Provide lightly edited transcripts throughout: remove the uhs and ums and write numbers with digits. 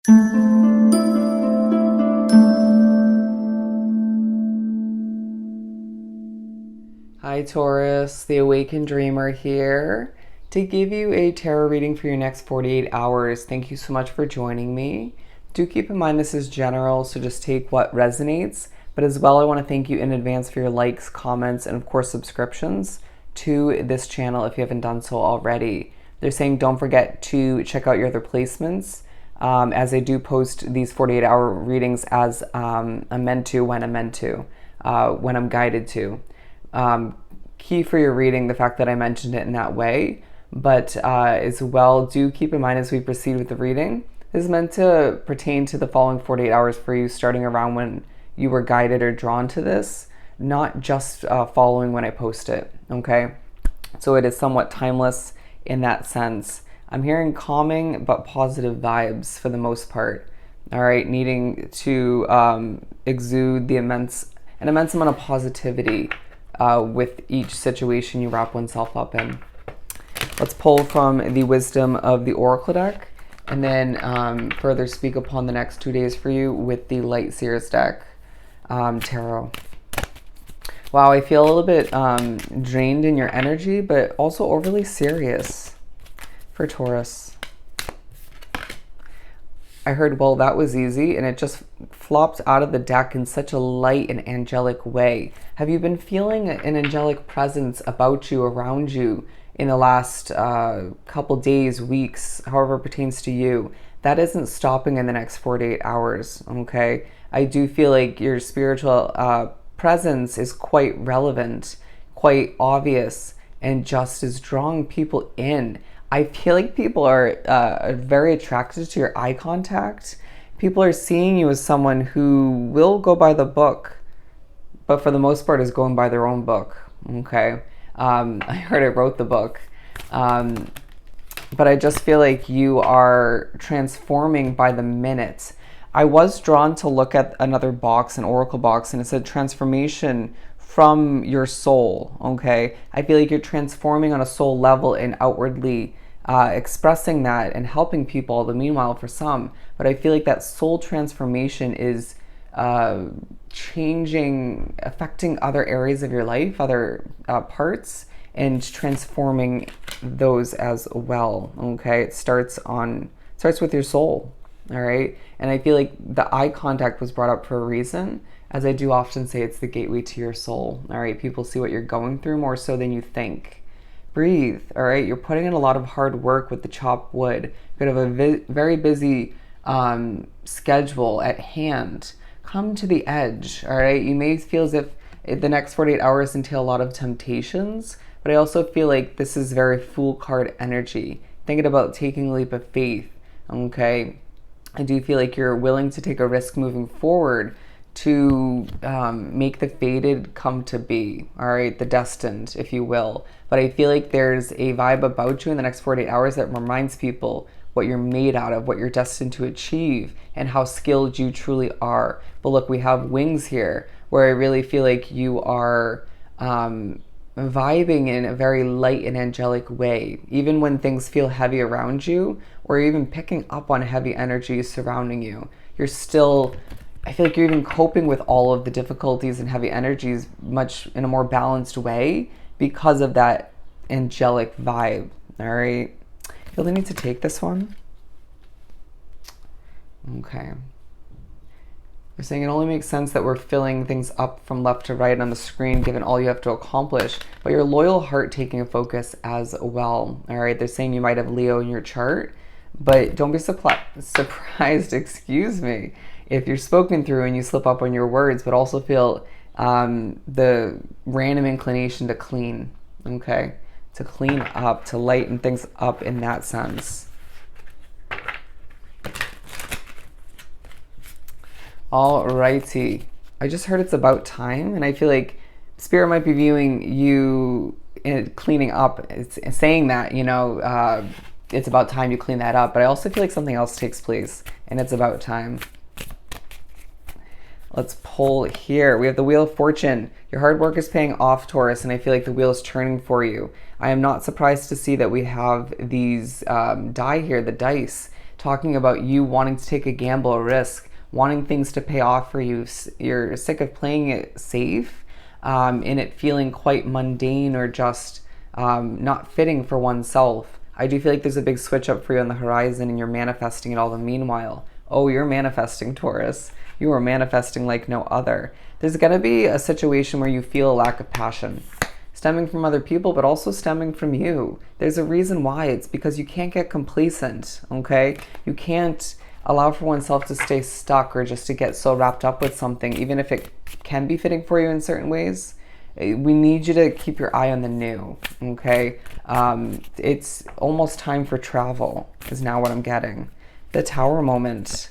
Hi Taurus, the Awakened Dreamer here to give you a tarot reading for your next 48 hours. Thank you so much for joining me. Do keep in mind this is general, so just take what resonates. But as well, I want to thank you in advance for your likes, comments, and of course subscriptions to this channel if you haven't done so already. They're saying don't forget to check out your other placements as I do post these 48-hour readings as I'm meant to, when I'm meant to, when I'm guided to. Key for your reading, the fact that I mentioned it in that way, but as well, do keep in mind as we proceed with the reading, this is meant to pertain to the following 48 hours for you, starting around when you were guided or drawn to this, not just following when I post it, okay? So it is somewhat timeless in that sense. I'm hearing calming but positive vibes for the most part, all right? Needing to exude an immense amount of positivity with each situation you wrap oneself up in. Let's pull from the wisdom of the Oracle deck and then further speak upon the next 2 days for you with the Light Seers deck tarot. Wow, I feel a little bit drained in your energy, but also overly serious for Taurus. I heard, well, that was easy, and it just flopped out of the deck in such a light and angelic way. Have you been feeling an angelic presence about you, around you, in the last couple days, weeks, however it pertains to you? That isn't stopping in the next 48 hours, okay? I do feel like your spiritual presence is quite relevant, quite obvious, and just is drawing people in. I feel like people are very attracted to your eye contact. People are seeing you as someone who will go by the book, but for the most part is going by their own book, okay? I heard I wrote the book. But I just feel like you are transforming by the minute. I was drawn to look at another box, an oracle box, and it said transformation from your soul, okay? I feel like you're transforming on a soul level and outwardly expressing that and helping people, the meanwhile for some. But I feel like that soul transformation is changing, affecting other areas of your life, other parts, and transforming those as well, okay? It starts with your soul, all right? And I feel like the eye contact was brought up for a reason. As I do often say, it's the gateway to your soul, all right? People see what you're going through more so than you think. Breathe, all right? You're putting in a lot of hard work with the chopped wood. You're gonna have a very busy schedule at hand. Come to the edge, all right? You may feel as if the next 48 hours entail a lot of temptations, but I also feel like this is very Fool card energy. Thinking about taking a leap of faith, okay? I do feel like you're willing to take a risk moving forward to make the fated come to be, all right? The destined, if you will. But I feel like there's a vibe about you in the next 48 hours that reminds people what you're made out of, what you're destined to achieve, and how skilled you truly are. But look, we have wings here, where I really feel like you are vibing in a very light and angelic way, even when things feel heavy around you, or even picking up on heavy energy surrounding you. You're still, I feel like you're even coping with all of the difficulties and heavy energies much in a more balanced way because of that angelic vibe, all right? You'll need to take this one. Okay. They're saying it only makes sense that we're filling things up from left to right on the screen, given all you have to accomplish, but your loyal heart taking a focus as well, all right? They're saying you might have Leo in your chart, but don't be surprised, excuse me, if you're spoken through and you slip up on your words, but also feel the random inclination to clean, okay? To clean up, to lighten things up in that sense. Alrighty. I just heard it's about time, and I feel like Spirit might be viewing you in cleaning up. It's saying that, you know, it's about time you clean that up, but I also feel like something else takes place, and it's about time. Let's pull here. We have the Wheel of Fortune. Your hard work is paying off, Taurus, and I feel like the wheel is turning for you. I am not surprised to see that we have these die here, the dice, talking about you wanting to take a gamble, a risk, wanting things to pay off for you. You're sick of playing it safe, and it feeling quite mundane or just not fitting for oneself. I do feel like there's a big switch up for you on the horizon, and you're manifesting it all the meanwhile. Oh, you're manifesting, Taurus. You are manifesting like no other. There's going to be a situation where you feel a lack of passion, stemming from other people, but also stemming from you. There's a reason why. It's because you can't get complacent, okay? You can't allow for oneself to stay stuck or just to get so wrapped up with something, even if it can be fitting for you in certain ways. We need you to keep your eye on the new, okay? It's almost time for travel, is now what I'm getting. The Tower moment.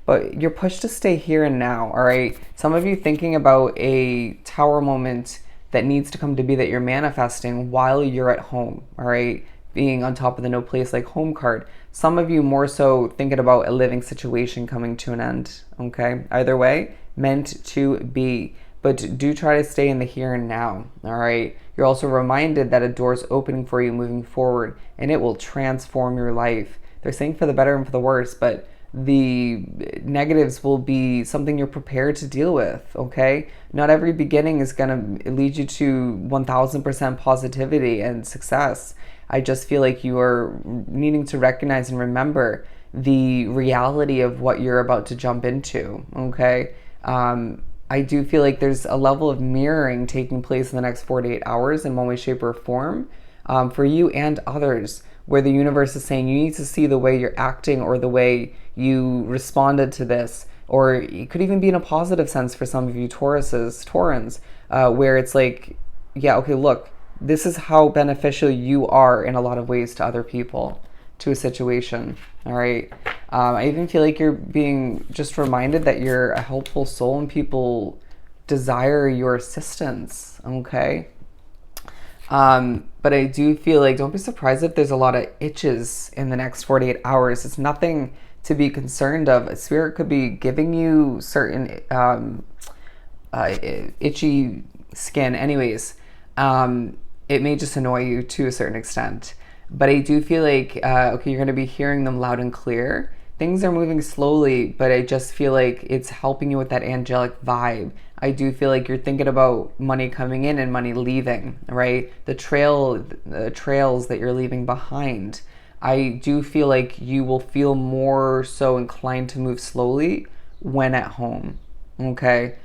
But you're pushed to stay here and now, all right? Some of you thinking about a Tower moment that needs to come to be that you're manifesting while you're at home, all right? Being on top of the no place like home card. Some of you more so thinking about a living situation coming to an end, okay? Either way, meant to be. But do try to stay in the here and now, all right? You're also reminded that a door's opening for you moving forward, and it will transform your life. They're saying for the better and for the worse, but the negatives will be something you're prepared to deal with, okay? Not every beginning is going to lead you to 1000% positivity and success. I just feel like you are needing to recognize and remember the reality of what you're about to jump into, okay? I do feel like there's a level of mirroring taking place in the next 48 hours in one way, shape, or form for you and others, where the universe is saying you need to see the way you're acting or the way you responded to this, or it could even be in a positive sense for some of you Taurans, where it's like, yeah, okay, look, this is how beneficial you are in a lot of ways to other people, to a situation, all right? I even feel like you're being just reminded that you're a helpful soul and people desire your assistance, okay? But I do feel like, don't be surprised if there's a lot of itches in the next 48 hours. It's nothing to be concerned of. Spirit could be giving you certain itchy skin. Anyways, it may just annoy you to a certain extent. But I do feel like, okay, you're going to be hearing them loud and clear. Things are moving slowly, but I just feel like it's helping you with that angelic vibe. I do feel like you're thinking about money coming in and money leaving, right? The trails that you're leaving behind. I do feel like you will feel more so inclined to move slowly when at home, okay?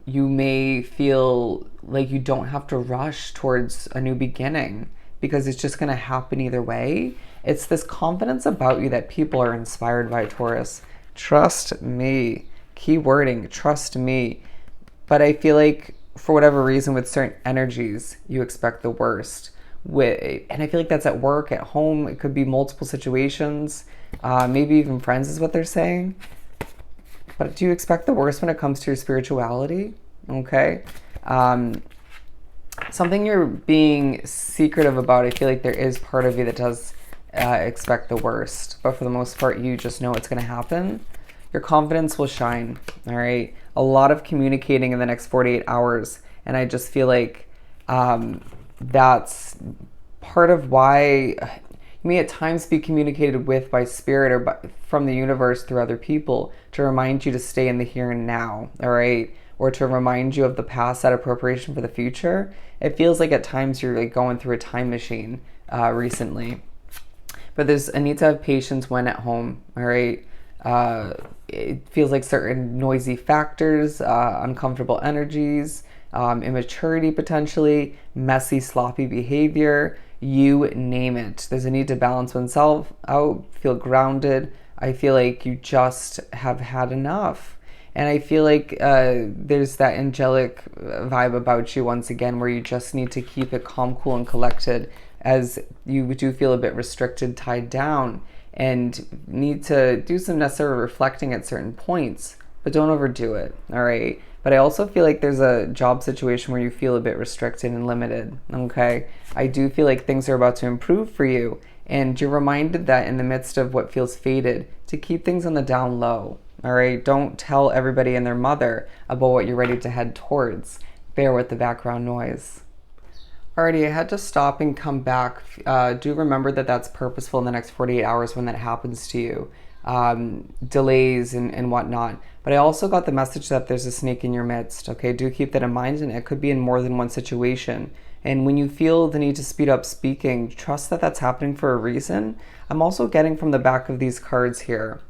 You may feel like you don't have to rush towards a new beginning because it's just going to happen either way. It's this confidence about you that people are inspired by, Taurus. Trust me. Key wording, trust me. But I feel like for whatever reason with certain energies, you expect the worst. And I feel like that's at work, at home. It could be multiple situations. Maybe even friends is what they're saying. But do you expect the worst when it comes to your spirituality? Okay. Something you're being secretive about, I feel like there is part of you that does expect the worst. But for the most part, you just know it's going to happen. Your confidence will shine, all right? A lot of communicating in the next 48 hours. And I just feel like that's part of why you may at times be communicated with by spirit or from the universe through other people to remind you to stay in the here and now, all right? Or to remind you of the past out of preparation for the future. It feels like at times you're like going through a time machine recently. But there's a need to have patience when at home, all right? It feels like certain noisy factors, uncomfortable energies, immaturity potentially, messy, sloppy behavior, you name it. There's a need to balance oneself out, feel grounded. I feel like you just have had enough. And I feel like there's that angelic vibe about you once again where you just need to keep it calm, cool, and collected as you do feel a bit restricted, tied down, and need to do some necessary reflecting at certain points, but don't overdo it, all right? But I also feel like there's a job situation where you feel a bit restricted and limited, okay? I do feel like things are about to improve for you, and you're reminded that in the midst of what feels faded, to keep things on the down low, all right? Don't tell everybody and their mother about what you're ready to head towards. Bear with the background noise. Alrighty, I had to stop and come back. Do remember that that's purposeful in the next 48 hours when that happens to you. Delays and whatnot. But I also got the message that there's a snake in your midst. Okay, do keep that in mind, and it could be in more than one situation. And when you feel the need to speed up speaking, trust that that's happening for a reason. I'm also getting from the back of these cards here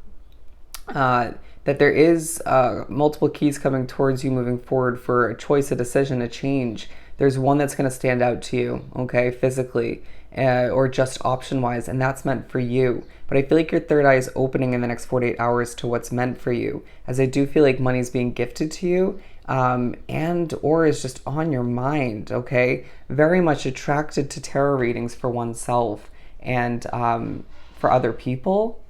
that there is multiple keys coming towards you moving forward for a choice, a decision, a change. There's one that's going to stand out to you, okay, physically, or just option wise, and that's meant for you. But I feel like your third eye is opening in the next 48 hours to what's meant for you, as I do feel like money's being gifted to you, and or is just on your mind, okay? Very much attracted to tarot readings for oneself and for other people.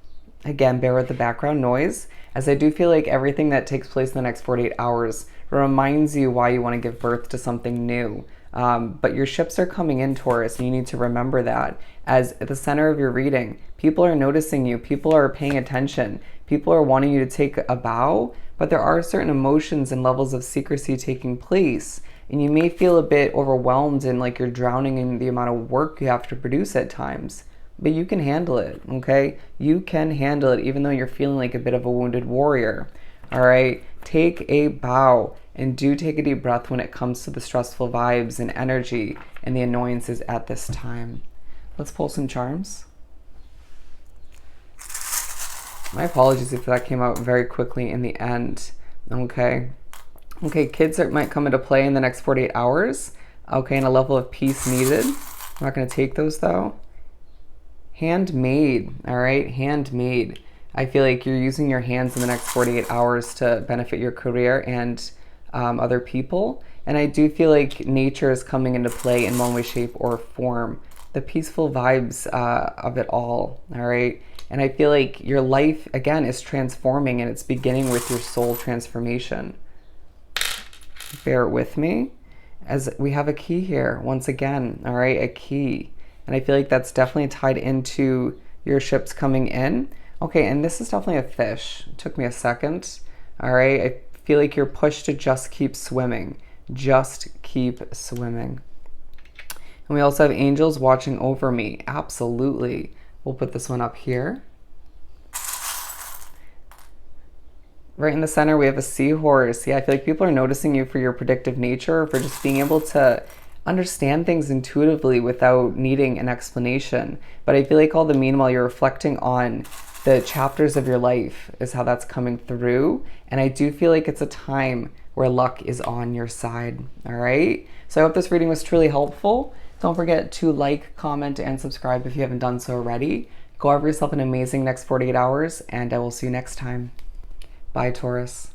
Again, bear with the background noise, as I do feel like everything that takes place in the next 48 hours reminds you why you want to give birth to something new. But your ships are coming in, Taurus, and you need to remember that. As at the center of your reading, people are noticing you, people are paying attention, people are wanting you to take a bow, but there are certain emotions and levels of secrecy taking place. And you may feel a bit overwhelmed and like you're drowning in the amount of work you have to produce at times. But you can handle it, okay? You can handle it even though you're feeling like a bit of a wounded warrior. All right, take a bow and do take a deep breath when it comes to the stressful vibes and energy and the annoyances at this time. Let's pull some charms. My apologies if that came out very quickly in the end, okay? Okay, kids might come into play in the next 48 hours, okay, and a level of peace needed. I'm not going to take those though. Handmade, all right, handmade. I feel like you're using your hands in the next 48 hours to benefit your career and other people. And I do feel like nature is coming into play in one way, shape, or form. The peaceful vibes of it all right? And I feel like your life, again, is transforming, and it's beginning with your soul transformation. Bear with me, as we have a key here, once again, all right, a key. And I feel like that's definitely tied into your ships coming in. Okay, and this is definitely a fish. It took me a second. All right, I feel like you're pushed to just keep swimming. Just keep swimming. And we also have angels watching over me. Absolutely. We'll put this one up here. Right in the center, we have a seahorse. Yeah, I feel like people are noticing you for your predictive nature, for just being able to understand things intuitively without needing an explanation. But I feel like all the meanwhile you're reflecting on the chapters of your life is how that's coming through. And I do feel like it's a time where luck is on your side. All right. So I hope this reading was truly helpful. Don't forget to like, comment, and subscribe if you haven't done so already. Go have yourself an amazing next 48 hours, and I will see you next time. Bye, Taurus.